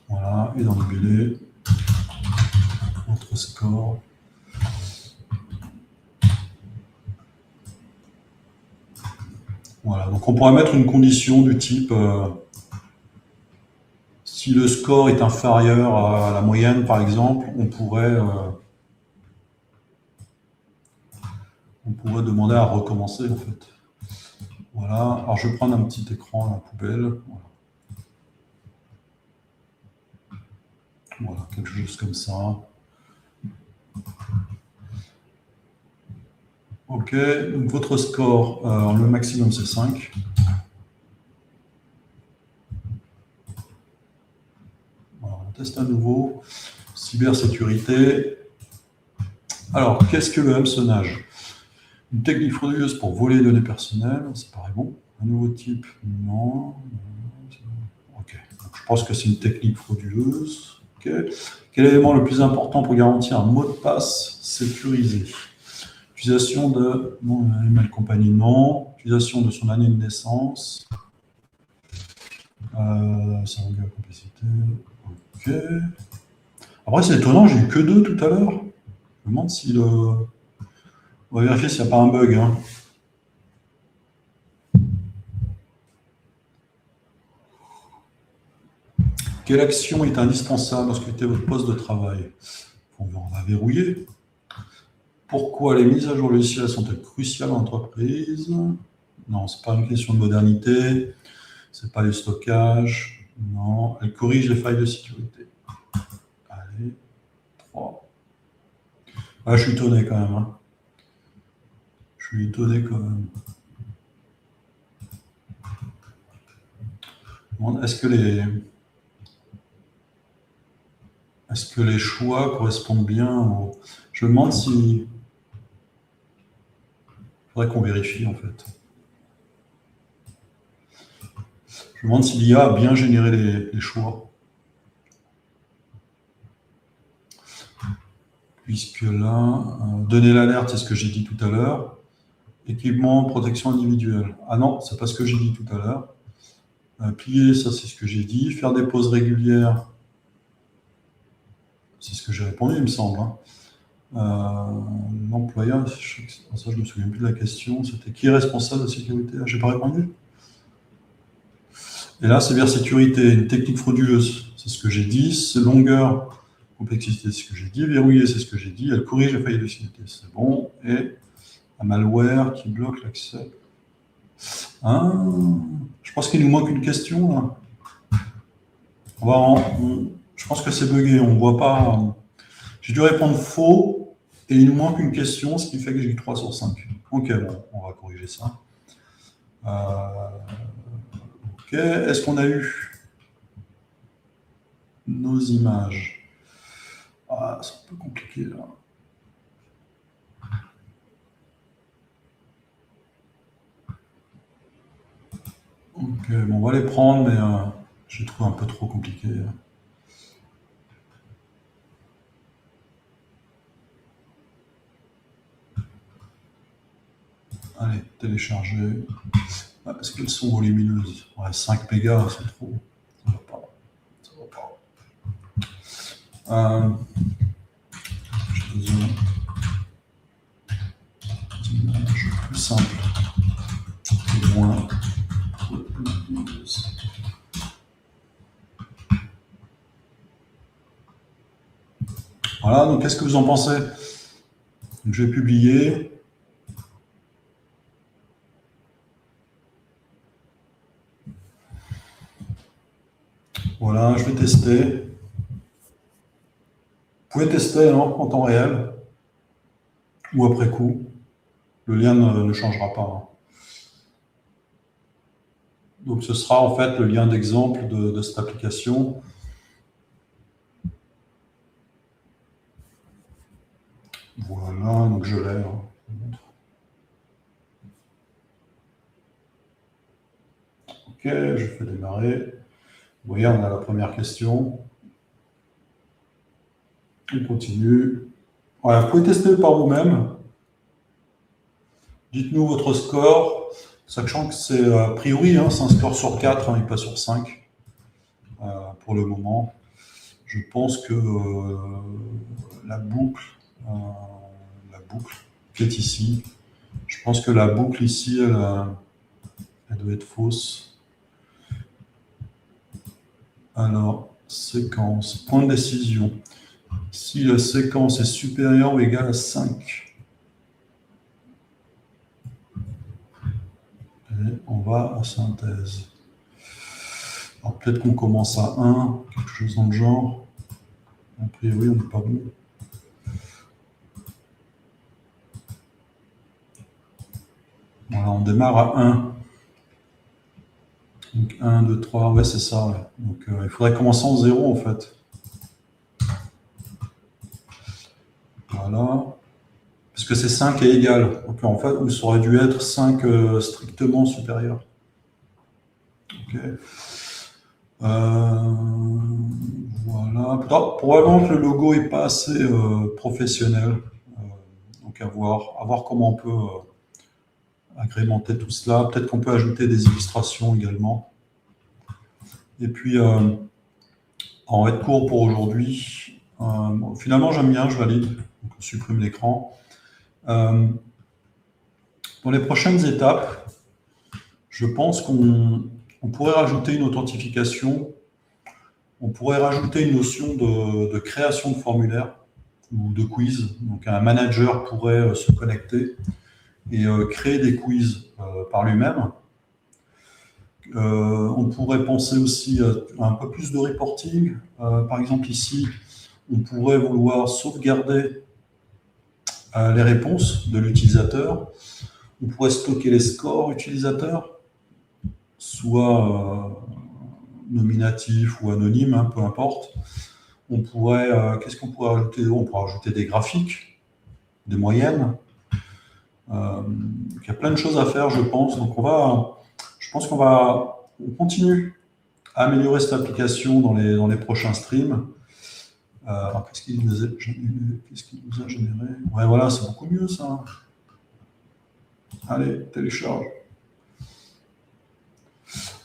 Voilà, et dans le libellé, notre score. Voilà, donc on pourrait mettre une condition du type si le score est inférieur à la moyenne, par exemple, on pourrait demander à recommencer, en fait. Voilà, alors je vais prendre un petit écran à la poubelle. Voilà, quelque chose comme ça. OK, donc votre score, le maximum c'est 5. Voilà, on teste à nouveau. Cybersécurité. Alors, qu'est-ce que le hameçonnage? Une technique frauduleuse pour voler les données personnelles, ça paraît bon. Un nouveau type, non. OK, donc, je pense que c'est une technique frauduleuse. OK. Quel est l'élément le plus important pour garantir un mot de passe sécurisé? Utilisation de mon email compagnie, non. Utilisation de son année de naissance. Ça engage la complicité. OK. Après, c'est étonnant, j'ai eu que 2 tout à l'heure. Je me demande si le. On va vérifier s'il n'y a pas un bug. Hein. Quelle action est indispensable lorsque vous quittez votre poste de travail? On va verrouiller. Pourquoi les mises à jour logicielles sont-elles cruciales en entreprise? Non, ce n'est pas une question de modernité. Ce n'est pas les stockages. Non, elles corrigent les failles de sécurité. Allez, 3. Ah, je suis étonné quand même. Hein. Je suis étonné quand même. Est-ce que les choix correspondent bien au... Je me demande si... Il faudrait qu'on vérifie en fait. Je me demande si l'IA a bien généré les choix. Puisque là, donner l'alerte, c'est ce que j'ai dit tout à l'heure. Équipement, protection individuelle. Ah non, c'est pas ce que j'ai dit tout à l'heure. Plier, ça c'est ce que j'ai dit. Faire des pauses régulières, c'est ce que j'ai répondu, il me semble. Hein. L'employeur, ça je me souviens plus de la question, c'était qui est responsable de la sécurité? J'ai pas répondu. Et là, cybersécurité, une technique frauduleuse, c'est ce que j'ai dit. C'est longueur, complexité, c'est ce que j'ai dit. Verrouiller, c'est ce que j'ai dit. Elle corrige les failles de sécurité, c'est bon. Et un malware qui bloque l'accès. Ah, je pense qu'il nous manque une question là. Je pense que c'est bugué, on ne voit pas. J'ai dû répondre faux et il nous manque une question, ce qui fait que j'ai eu 3 sur 5. Ok, bon, on va corriger ça. Ok, est-ce qu'on a eu nos images? Ah, c'est un peu compliqué là. Ok, bon, on va les prendre, mais j'ai trouvé un peu trop compliqué. Allez, télécharger. Est-ce qu'elles sont volumineuses? Ouais, 5 mégas, c'est trop. Ça va pas. Ça va pas. J'ai besoin d'images plus simples et moins volumineuses. Voilà, donc qu'est-ce que vous en pensez? Donc, je vais publier. Voilà, je vais tester. Vous pouvez tester hein, en temps réel ou après coup. Le lien ne changera pas. Hein. Donc ce sera en fait le lien d'exemple de cette application. Voilà, donc je l'ai. Hein. Ok, je fais démarrer. Vous voyez, on a la première question. On continue. Voilà, vous pouvez tester par vous-même. Dites-nous votre score, sachant que c'est a priori, hein, c'est un score sur 4 hein, et pas sur 5 pour le moment. Je pense que la boucle qui est ici, je pense que la boucle ici, elle doit être fausse. Alors, séquence, point de décision. Si la séquence est supérieure ou égale à 5, et on va à synthèse. Alors peut-être qu'on commence à 1, quelque chose dans le genre. A priori, on n'est pas bon. Voilà, on démarre à 1. Donc 1, 2, 3, ouais, c'est ça. Ouais. Donc il faudrait commencer en 0 en fait. Voilà. Parce que c'est 5 est égal. Donc en fait, ça aurait dû être 5 strictement supérieur. Ok. Voilà. Probablement que le logo n'est pas assez professionnel. Donc à voir comment on peut agrémenter tout cela. Peut-être qu'on peut ajouter des illustrations également. Et puis, on va être court pour aujourd'hui. Finalement, j'aime bien, je valide. Donc, on supprime l'écran. Dans les prochaines étapes, je pense qu'on pourrait rajouter une authentification. On pourrait rajouter une notion de création de formulaire ou de quiz. Donc, un manager pourrait se connecter et créer des quiz par lui-même. On pourrait penser aussi à un peu plus de reporting. Par exemple, ici, on pourrait vouloir sauvegarder les réponses de l'utilisateur. On pourrait stocker les scores utilisateurs, soit nominatifs ou anonymes, hein, peu importe. On pourrait, qu'est-ce qu'on pourrait ajouter? On pourrait ajouter des graphiques, des moyennes. Il y a plein de choses à faire, je pense. Donc je pense on continue à améliorer cette application dans les prochains streams. Alors, qu'est-ce qu'il nous a généré? Ouais, voilà, c'est beaucoup mieux ça. Allez, télécharge.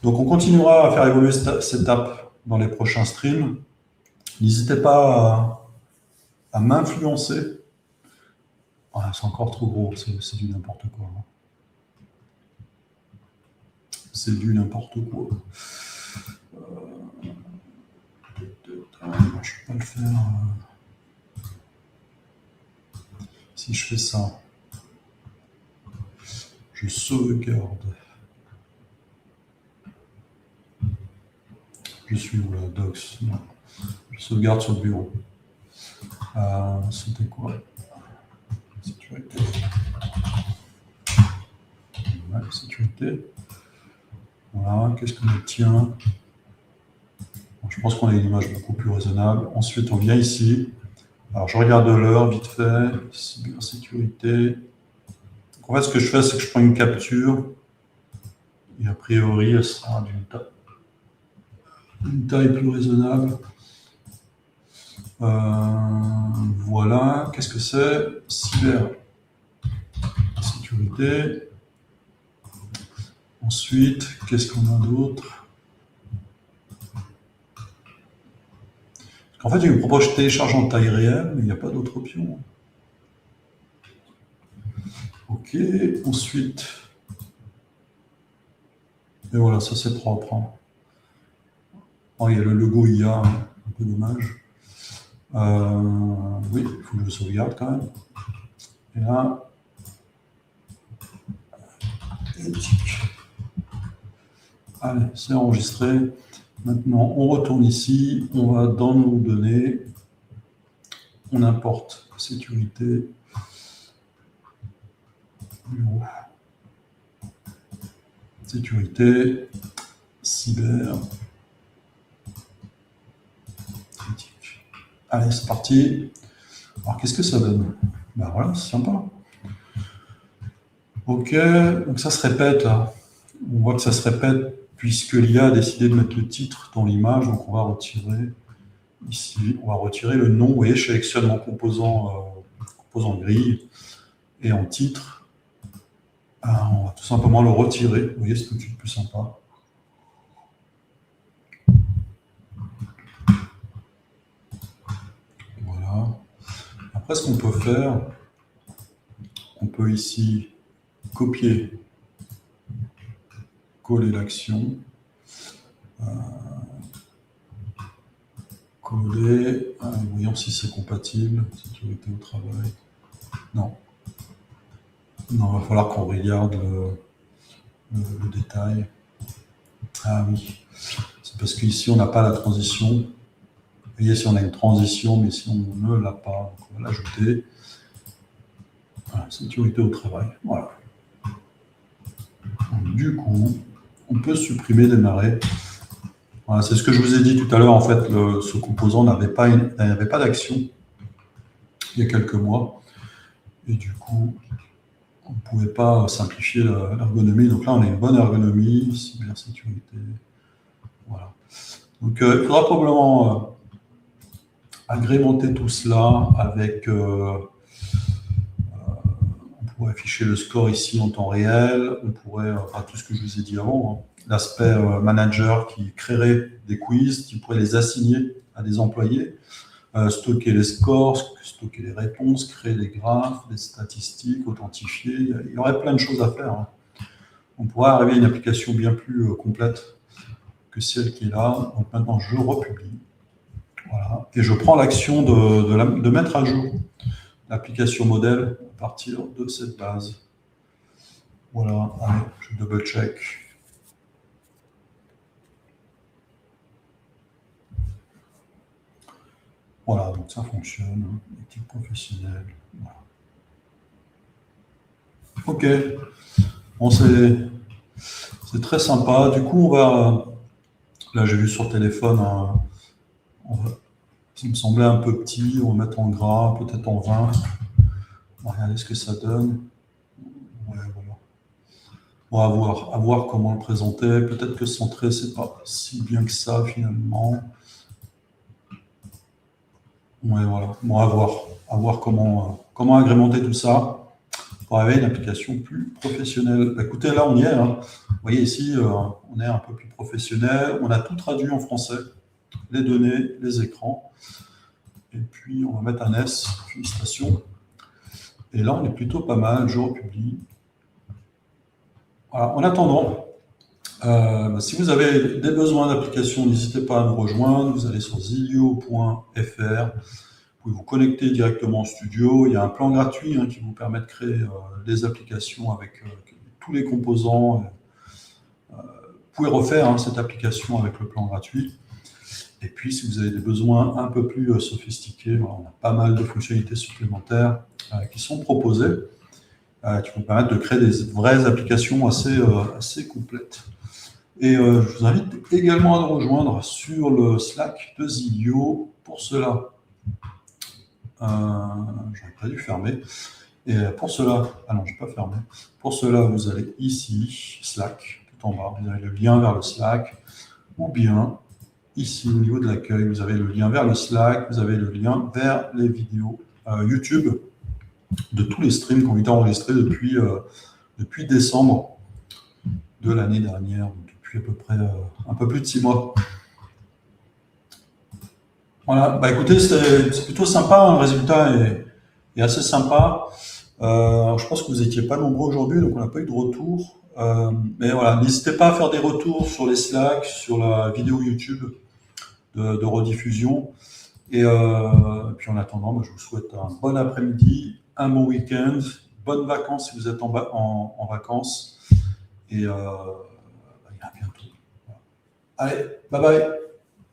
Donc, on continuera à faire évoluer cette app dans les prochains streams. N'hésitez pas à m'influencer. Ah, c'est encore trop gros, c'est du n'importe quoi. C'est du n'importe quoi. Je ne vais pas le faire. Si je fais ça, je sauvegarde. Je suis où là? Docs. Non. Je sauvegarde sur le bureau. C'était quoi? Sécurité. Ouais, sécurité. Voilà, qu'est-ce qu'on obtient? Je pense qu'on a une image beaucoup plus raisonnable. Ensuite, on vient ici. Alors, je regarde l'heure vite fait. Cybersécurité. En fait, ce que je fais, c'est que je prends une capture. Et a priori, elle sera d'une taille plus raisonnable. Voilà. Qu'est-ce que c'est? Cybersécurité. Ensuite, qu'est-ce qu'on a d'autre? En fait, il me propose que je télécharge en taille réelle, mais il n'y a pas d'autre option. Ok, ensuite. Et voilà, ça c'est propre. Hein. Oh, il y a le logo IA, hein, un peu dommage. Oui, il faut que je le sauvegarde quand même. Et là, éthique. Allez, c'est enregistré. Maintenant, on retourne ici, on va dans nos données, on importe sécurité, bureau, sécurité, cyber, critique. Allez, c'est parti. Alors, qu'est-ce que ça donne? Ben voilà, c'est sympa. Ok, donc ça se répète là. On voit que ça se répète puisque l'IA a décidé de mettre le titre dans l'image, donc on va retirer ici, on va retirer le nom. Vous voyez, je sélectionne mon composant grille et en titre, on va tout simplement le retirer. Vous voyez, c'est tout de suite plus sympa. Voilà. Après, ce qu'on peut faire, on peut ici copier, coller l'action, coller, voyons si c'est compatible, sécurité au travail. Non. Non, il va falloir qu'on regarde le détail. Ah oui, c'est parce qu'ici on n'a pas la transition. Vous voyez, si on a une transition, mais si on ne l'a pas, on va l'ajouter. Voilà, sécurité au travail. Voilà. Donc, du coup, on peut supprimer démarrer. Voilà, c'est ce que je vous ai dit tout à l'heure. En fait, ce composant n'avait pas d'action il y a quelques mois. Et du coup, on ne pouvait pas simplifier l'ergonomie. Donc là, on a une bonne ergonomie, cybersécurité. Voilà. Donc, il faudra probablement agrémenter tout cela avec... on pourrait afficher le score ici en temps réel. On pourrait, tout ce que je vous ai dit avant, hein, l'aspect manager qui créerait des quiz, qui pourrait les assigner à des employés, stocker les scores, stocker les réponses, créer des graphes, des statistiques, authentifier. Il y aurait plein de choses à faire. Hein. On pourrait arriver à une application bien plus complète que celle qui est là. Donc maintenant, je republie. Voilà. Et je prends l'action de mettre à jour l'application modèle à partir de cette base. Voilà, allez, je double-check. Voilà, donc ça fonctionne. Équipe professionnelle. Voilà. Ok. Bon, c'est très sympa. Du coup, on va... Là, j'ai vu sur le téléphone, ça me semblait un peu petit. On va mettre en gras, peut-être en 20. On va regarder ce que ça donne. Ouais, voilà. On va voir comment le présenter. Peut-être que centré, c'est pas si bien que ça, finalement. Ouais, voilà. Bon, à voir comment agrémenter tout ça pour avoir une application plus professionnelle. Bah, écoutez, là, on y est. Hein. Vous voyez ici, on est un peu plus professionnel. On a tout traduit en français, les données, les écrans. Et puis, on va mettre un S, félicitations. Et là, on est plutôt pas mal. Je republie. Voilà. En attendant, si vous avez des besoins d'application, n'hésitez pas à nous rejoindre. Vous allez sur zilio.fr. Vous pouvez vous connecter directement au studio. Il y a un plan gratuit qui vous permet de créer des applications avec tous les composants. Vous pouvez refaire cette application avec le plan gratuit. Et puis, si vous avez des besoins un peu plus sophistiqués, on a pas mal de fonctionnalités supplémentaires qui sont proposées, qui vont permettre de créer des vraies applications assez complètes. Et je vous invite également à nous rejoindre sur le Slack de Zilio. Pour cela, j'aurais pas dû fermer. Et pour cela, ah non, je n'ai pas fermé. Pour cela, vous allez ici, Slack, tout en bas, vous avez le lien vers le Slack, ou bien ici, au niveau de l'accueil, vous avez le lien vers le Slack, vous avez le lien vers les vidéos YouTube de tous les streams qui ont été enregistrés depuis décembre de l'année dernière, donc depuis à peu près un peu plus de 6 mois. Voilà, bah écoutez, c'est plutôt sympa, le résultat est assez sympa. Je pense que vous n'étiez pas nombreux aujourd'hui, donc on n'a pas eu de retour. Mais voilà, n'hésitez pas à faire des retours sur les Slack, sur la vidéo YouTube de rediffusion. Et puis en attendant, moi, je vous souhaite un bon après-midi, un bon week-end, bonnes vacances si vous êtes en vacances. Et à bientôt. Allez, bye bye.